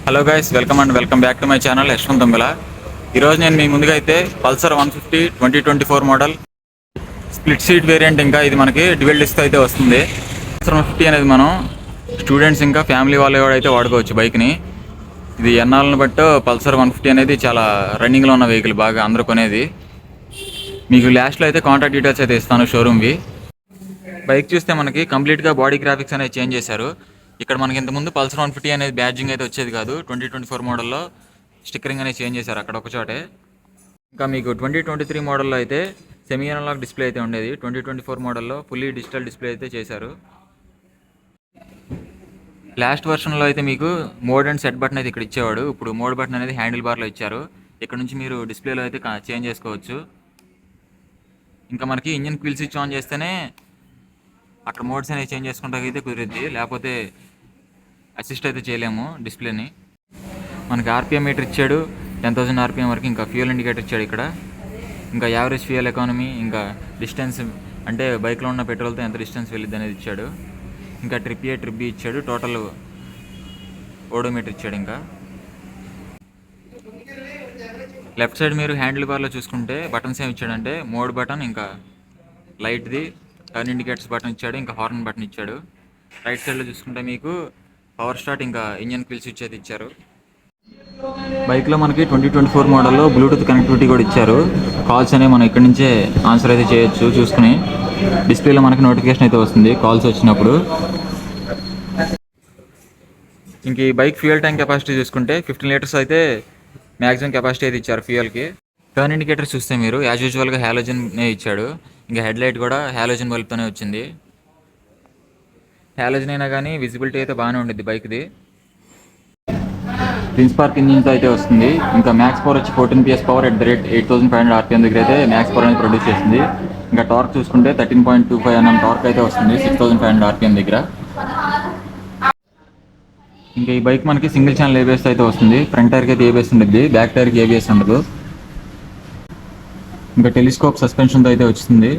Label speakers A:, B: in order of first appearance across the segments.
A: Hello guys, welcome back to my channel Yashwanth Tongala. ఈరోజు నేను మీ ముందుగా అయితే Pulsar 150 2024 model split seat variant, ఇంకా ఇది మనకి డ్యూయల్ డిస్క్ అయితే వస్తుంది. పల్సర్ 150 అనేది మనం స్టూడెంట్స్ ఇంకా ఫ్యామిలీ వాళ్ళు కూడా అయితే వాడుకోవచ్చు బైక్ని. ఇది ఎన్నాళ్ళని బట్టి పల్సర్ 150 అనేది చాలా రన్నింగ్లో ఉన్న వెహికల్, బాగా అందరూ కొనేది. మీకు లాస్ట్లో అయితే కాంటాక్ట్ డీటెయిల్స్ అయితే ఇస్తాను షోరూమ్వి. బైక్ చూస్తే మనకి కంప్లీట్గా బాడీ గ్రాఫిక్స్ అనేది చేంజ్ చేశారు. ఇక్కడ మనకి ఇంతకుముందు పల్సర్ 150 అనేది బ్యాడ్జింగ్ అయితే వచ్చేది కాదు. 2024 మోడల్లో స్టిక్కరింగ్ అనేది చేంజ్ చేశారు అక్కడ ఒక చోటే. ఇంకా మీకు 2023 మోడల్లో అయితే సెమీ అనలాగ్ డిస్ప్లే అయితే ఉండేది. 2024 మోడల్లో ఫుల్లీ డిజిటల్ డిస్ప్లే అయితే చేశారు. లాస్ట్ వర్షన్లో అయితే మీకు మోడ్ అండ్ సెట్ బటన్ అయితే ఇక్కడ ఇచ్చేవాడు. ఇప్పుడు మోడ్ బటన్ అనేది హ్యాండిల్ బార్లో ఇచ్చారు. ఇక్కడ నుంచి మీరు డిస్ప్లేలో అయితే చేంజ్ చేసుకోవచ్చు. ఇంకా మనకి ఇంజిన్ క్విల్ స్విచ్ ఆన్ చేస్తేనే అక్కడ మోడ్స్ అనేవి చేంజ్ చేసుకుంటాకి అయితే కుదిరిద్ది, లేకపోతే అసిస్ట్ అయితే చేయలేము డిస్ప్లేని. మనకి ఆర్పిఎం మీటర్ ఇచ్చాడు, 10,000 ఆర్పిఎం వరకు. ఇంకా ఫ్యూయల్ ఇండికేటర్ ఇచ్చాడు ఇక్కడ. ఇంకా యావరేజ్ ఫ్యూయల్ ఎకానమీ, ఇంకా డిస్టెన్స్ అంటే బైక్లో ఉన్న పెట్రోల్తో ఎంత డిస్టెన్స్ వెళ్ళిద్ది అనేది ఇచ్చాడు. ఇంకా ట్రిప్ ఏ ట్రిప్ బి ఇచ్చాడు, టోటల్ ఓడోమీటర్ ఇచ్చాడు. ఇంకా లెఫ్ట్ సైడ్ మీరు హ్యాండిల్ బార్లో చూసుకుంటే బటన్స్ ఏమి ఇచ్చాడంటే మోడ్ బటన్, ఇంకా లైట్ది టర్న్ ఇండికేటర్స్ బటన్ ఇచ్చాడు, ఇంకా హార్న్ బటన్ ఇచ్చాడు. రైట్ సైడ్లో చూసుకుంటే మీకు పవర్ స్టార్ట్, ఇంకా ఇంజన్ క్విల్ స్విచ్ అయితే ఇచ్చారు. బైక్లో మనకి 2024 మోడల్లో బ్లూటూత్ కనెక్టివిటీ కూడా ఇచ్చారు. కాల్స్ అనేవి మనం ఇక్కడి నుంచే ఆన్సర్ అయితే చేయొచ్చు. చూసుకుని డిస్ప్లేలో మనకి నోటిఫికేషన్ అయితే వస్తుంది కాల్స్ వచ్చినప్పుడు. ఇంక ఈ బైక్ ఫ్యూయల్ ట్యాంక్ కెపాసిటీ చూసుకుంటే 15 లీటర్స్ అయితే మ్యాక్సిమం కెపాసిటీ అయితే ఇచ్చారు ఫ్యూయల్కి. టర్న్ ఇండికేటర్స్ చూస్తే మీరు యాజ్ యూజువల్గా హ్యాలోజన్నే ఇచ్చాడు. ఇంకా హెడ్ లైట్ కూడా హ్యాలోజన్ బల్బ్తోనే వచ్చింది. హ్యాలోజన్ అయినా కానీ విజిబిలిటీ అయితే బాగానే ఉండిద్ది బైక్ది. ట్విన్ స్పార్క్ ఇంజిన్తో అయితే వస్తుంది. ఇంకా మ్యాక్స్ పవర్ వచ్చి 14 PS power at the rate 8,500 RPM దగ్గర అయితే మ్యాక్స్ పవర్ అనేది ప్రొడ్యూస్ చేసింది. ఇంకా టార్క్ చూసుకుంటే 13.25 Nm టార్క్ అయితే వస్తుంది 6,500 RPM దగ్గర. ఇంకా ఈ బైక్ మనకి సింగిల్ ఛానల్ ఏబిఎస్ అయితే వస్తుంది. ఫ్రంట్ టైర్కి అయితే ఏబిఎస్ ఉంటుంది, బ్యాక్ టైర్కి ఏబిఎస్ ఉండదు. ఇంకా టెలిస్కోప్ సస్పెన్షన్తో అయితే వచ్చింది.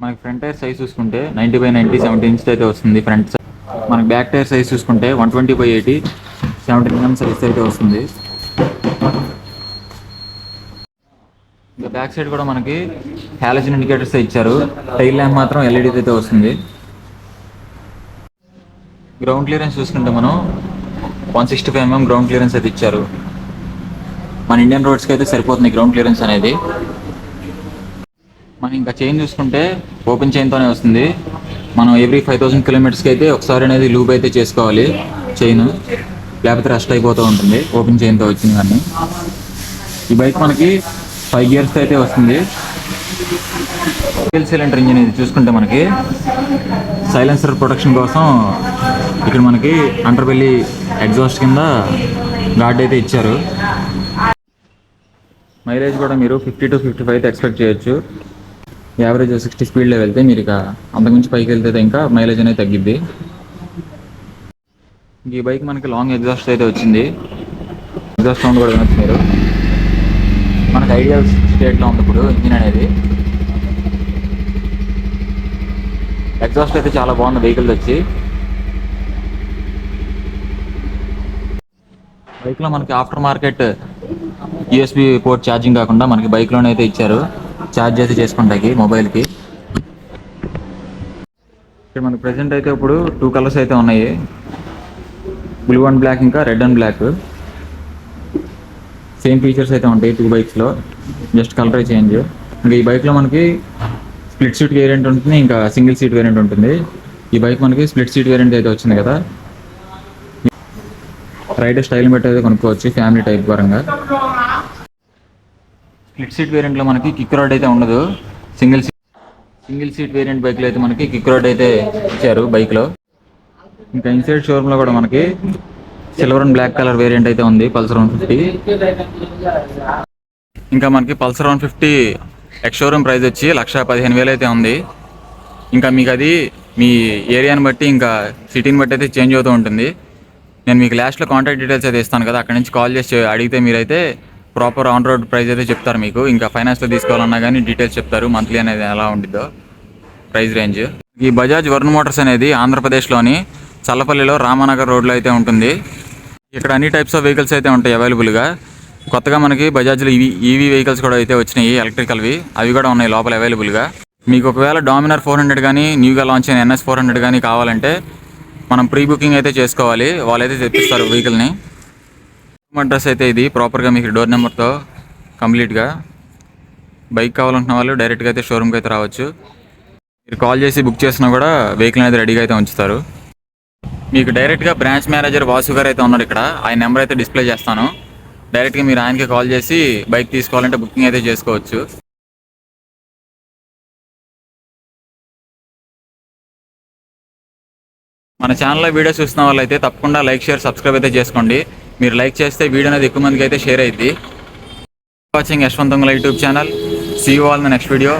A: మనకి ఫ్రంట్ టైర్ సైజ్ చూసుకుంటే 90/90 70 ఇంచ్ అయితే వస్తుంది ఫ్రంట్ సైజ్. మనకి బ్యాక్ టైర్ సైజ్ చూసుకుంటే 120/80 70 mm సైజ్ అయితే వస్తుంది. ఇంకా బ్యాక్ సైడ్ కూడా మనకి హ్యాలోజన్ ఇండికేటర్స్ ఇచ్చారు. టైల్ ల్యాంప్ మాత్రం ఎల్ఈడి అయితే వస్తుంది. గ్రౌండ్ క్లియరెన్స్ చూసుకుంటే మనం 165 mm గ్రౌండ్ క్లియరెన్స్ అయితే ఇచ్చారు. మన ఇండియన్ రోడ్స్కి అయితే సరిపోతుంది గ్రౌండ్ క్లియరెన్స్ అనేది. మనం ఇంకా చైన్ చూసుకుంటే ఓపెన్ చైన్తోనే వస్తుంది. మనం ఎవ్రీ 5,000 కిలోమీటర్స్కి అయితే ఒకసారి అనేది లూప్ అయితే చేసుకోవాలి చైన్, లేకపోతే రస్ట్ అయిపోతూ ఉంటుంది ఓపెన్ చైన్తో వచ్చింది. కానీ ఈ బైక్ మనకి 5 గేర్స్తో అయితే వస్తుంది. సింగిల్ సిలిండర్ ఇంజిన్ ఇది చూసుకుంటే మనకి సైలెన్సర్ ప్రొటెక్షన్ కోసం ఇక్కడ మనకి అండర్ బెల్లీ ఎగ్జాస్ట్ కింద గార్డ్ అయితే ఇచ్చారు. మైలేజ్ కూడా మీరు 50 to 55 అయితే ఎక్స్పెక్ట్ చేయొచ్చు. యావరేజ్ 60 స్పీడ్లో వెళ్తే మీరు ఇక అంతకుమించి పైకి వెళ్తే ఇంకా మైలేజ్ అనేది తగ్గిద్ది. ఈ బైక్ మనకి లాంగ్ ఎగ్జాస్ట్ అయితే వచ్చింది. ఎగ్జాస్ట్ సౌండ్ కూడా వినొచ్చు మీరు. మనకి ఐడియల్ స్టేట్లో ఉంది ఇప్పుడు ఇంజిన్ అనేది. ఎగ్జాస్ట్ అయితే చాలా బాగుంది వెహికల్ వచ్చి. బైక్లో మనకి after market USB port charging కాకుండా మనకి బైక్లోనే అయితే ఇచ్చారు, ఛార్జ్ అయితే చేసుకుంటాకి మొబైల్కి. ఇక్కడ మనకి ప్రెజెంట్ అయితే ఇప్పుడు 2 కలర్స్ అయితే ఉన్నాయి, బ్లూ అండ్ బ్లాక్, ఇంకా red and black. Same features అయితే ఉంటాయి 2 బైక్స్లో, జస్ట్ కలర్ చేంజ్. ఇంకా ఈ బైక్లో మనకి స్ప్లిట్ సీట్ వేరియంట్ ఉంటుంది, ఇంకా సింగిల్ సీట్ వేరియంట్ ఉంటుంది. ఈ బైక్ మనకి స్ప్లిట్ సీట్ వేరియంట్ అయితే వచ్చింది కదా. రైడర్ స్టైల్ బట్టి అయితే కొనుక్కోవచ్చు ఫ్యామిలీ టైప్ పరంగా. స్ప్లిట్ సీట్ వేరియంట్లో మనకి కిక్ రాడ్ అయితే ఉండదు. సింగిల్ సీట్ వేరియంట్ బైక్లో అయితే మనకి కిక్ రాడ్ అయితే ఇచ్చారు బైక్లో. ఇంకా ఇన్సైడ్ షోరూమ్లో కూడా మనకి silver and black colour variant అయితే ఉంది పల్సర్ 150. ఇంకా మనకి పల్సర్ 150 ఎక్స్ షోరూమ్ ప్రైస్ వచ్చి 1,15,000 అయితే ఉంది. ఇంకా మీకు అది మీ ఏరియాని బట్టి, ఇంకా సిటీని బట్టి అయితే చేంజ్ అవుతూ ఉంటుంది. నేను మీకు లాస్ట్లో కాంటాక్ట్ డీటెయిల్స్ అయితే ఇస్తాను కదా, అక్కడ నుంచి కాల్ చేసి అడిగితే మీరైతే ప్రాపర్ ఆన్ రోడ్ ప్రైస్ అయితే చెప్తారు మీకు. ఇంకా ఫైనాన్స్లో తీసుకోవాలన్నా కానీ డీటెయిల్స్ చెప్తారు, మంత్లీ అనేది ఎలా ఉండిద్దో ప్రైస్ రేంజ్. ఈ బజాజ్ వరుణ్ మోటార్స్ అనేది ఆంధ్రప్రదేశ్లోని చల్లపల్లిలో రామానగర్ రోడ్లో అయితే ఉంటుంది. ఇక్కడ అన్ని టైప్స్ ఆఫ్ వెహికల్స్ అయితే ఉంటాయి అవైలబుల్గా. కొత్తగా మనకి బజాజ్లో ఈవీ వెహికల్స్ కూడా అయితే వచ్చినాయి, ఎలక్ట్రికల్వి. అవి కూడా ఉన్నాయి లోపల అవైలబుల్గా. మీకు ఒకవేళ డామినర్ 400 కానీ న్యూగా లాంచ్ అయిన NS 400 కానీ కావాలంటే మనం ప్రీ బుకింగ్ అయితే చేసుకోవాలి. వాళ్ళైతే తెప్పిస్తారు వెహికల్ని. అడ్రస్ అయితే ఇది ప్రాపర్గా మీకు డోర్ నెంబర్తో కంప్లీట్గా. బైక్ కావాలనుకున్న వాళ్ళు డైరెక్ట్గా అయితే షోరూమ్కి అయితే రావచ్చు. మీరు కాల్ చేసి బుక్ చేసినా కూడా వెహికల్ అనేది రెడీగా అయితే ఉంచుతారు. మీకు డైరెక్ట్గా బ్రాంచ్ మేనేజర్ వాసు గారు అయితే ఉన్నారు ఇక్కడ. ఆయన నెంబర్ అయితే డిస్ప్లే చేస్తాను. డైరెక్ట్గా మీరు ఆయనకి కాల్ చేసి బైక్ తీసుకోవాలంటే బుకింగ్ అయితే చేసుకోవచ్చు. మన ఛానల్లో వీడియోస్ చూస్తున్న వాళ్ళైతే తప్పకుండా లైక్, షేర్, సబ్స్క్రైబ్ అయితే చేసుకోండి. మీరు లైక్ చేస్తే వీడియో అనేది ఎక్కువ మందికి అయితే షేర్ అయ్యింది. Watching Yashwant Dongala YouTube channel. See you all in the next video.